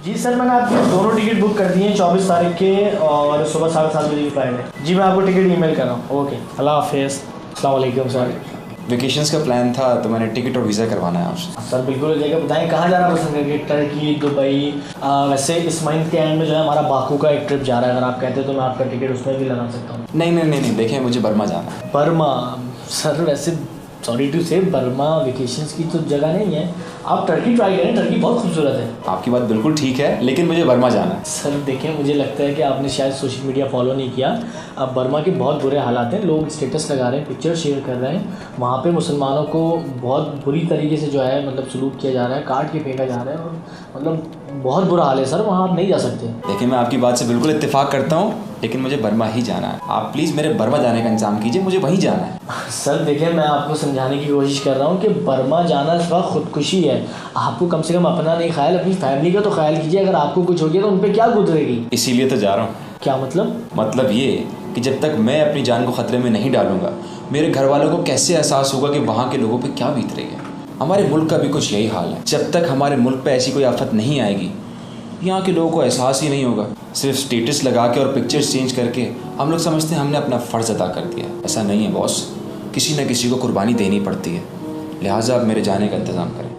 जी sir, मैंने आपकी दोनों टिकट बुक कर दी हैं 24 तारीख के और सुबह 7:30 बजे की फ़्लाइट है। जी मैं आपको टिकट ईमेल कर रहा हूँ। ओके, अल्लाह हाफिज़। अस्सलाम वालेकुम सर। वेकेशंस का प्लान था तो मैंने टिकट और वीज़ा करवाना है आपसे। सर बिल्कुल हो जाएगा। बताएं कहाँ जाना पसंद करेंगे? Turkey, Dubai? वैसे इस मंथ के एंड में जो है हमारा बाकू का एक ट्रिप जा रहा है, अगर आप कहते हो तो मैं आपका टिकट उसमें भी लगा सकता हूँ। नहीं, देखिए मुझे बर्मा जाना है। बर्मा? सर वैसे सॉरी टू से बर्मा वेकेशंस की तो जगह नहीं है। आप टर्की ट्राई करें, टर्की बहुत खूबसूरत है। आपकी बात बिल्कुल ठीक है, लेकिन मुझे बर्मा जाना है। सर देखें, मुझे लगता है कि आपने शायद सोशल मीडिया फॉलो नहीं किया। अब बर्मा के बहुत बुरे हालात हैं, लोग स्टेटस लगा रहे हैं, पिक्चर शेयर कर रहे हैं। वहाँ पे मुसलमानों को बहुत बुरी तरीके से जो है मतलब सलूक किया जा रहा है, काट के फेंका जा रहा है और मतलब बहुत बुरा हाल है सर। वहाँ आप नहीं जा सकते। देखिए मैं आपकी बात से बिल्कुल इत्तेफाक करता हूँ, लेकिन मुझे बर्मा ही जाना है। आप प्लीज़ मेरे बर्मा जाने का इंतजाम कीजिए, मुझे वहीं जाना है। सर देखिए, मैं आपको समझाने की कोशिश कर रहा हूँ कि बर्मा जाना इस वक्त खुदकुशी है। आपको कम से कम अपना नहीं ख्याल, अपनी फैमिली का तो ख्याल कीजिए। अगर आपको कुछ हो गया तो उन पर क्या गुजरेगी? इसीलिए तो जा रहा हूँ। क्या मतलब? मतलब ये कि जब तक मैं अपनी जान को ख़तरे में नहीं डालूंगा, मेरे घर वालों को कैसे एहसास होगा कि वहाँ के लोगों पे क्या बीत रही है। हमारे मुल्क का भी कुछ यही हाल है। जब तक हमारे मुल्क पे ऐसी कोई आफत नहीं आएगी, यहाँ के लोगों को एहसास ही नहीं होगा। सिर्फ स्टेटस लगा के और पिक्चर्स चेंज करके हम लोग समझते हैं हमने अपना फ़र्ज़ अदा कर दिया। ऐसा नहीं है बॉस, किसी न किसी को कुर्बानी देनी पड़ती है। लिहाजा अब मेरे जाने का इंतज़ाम करें।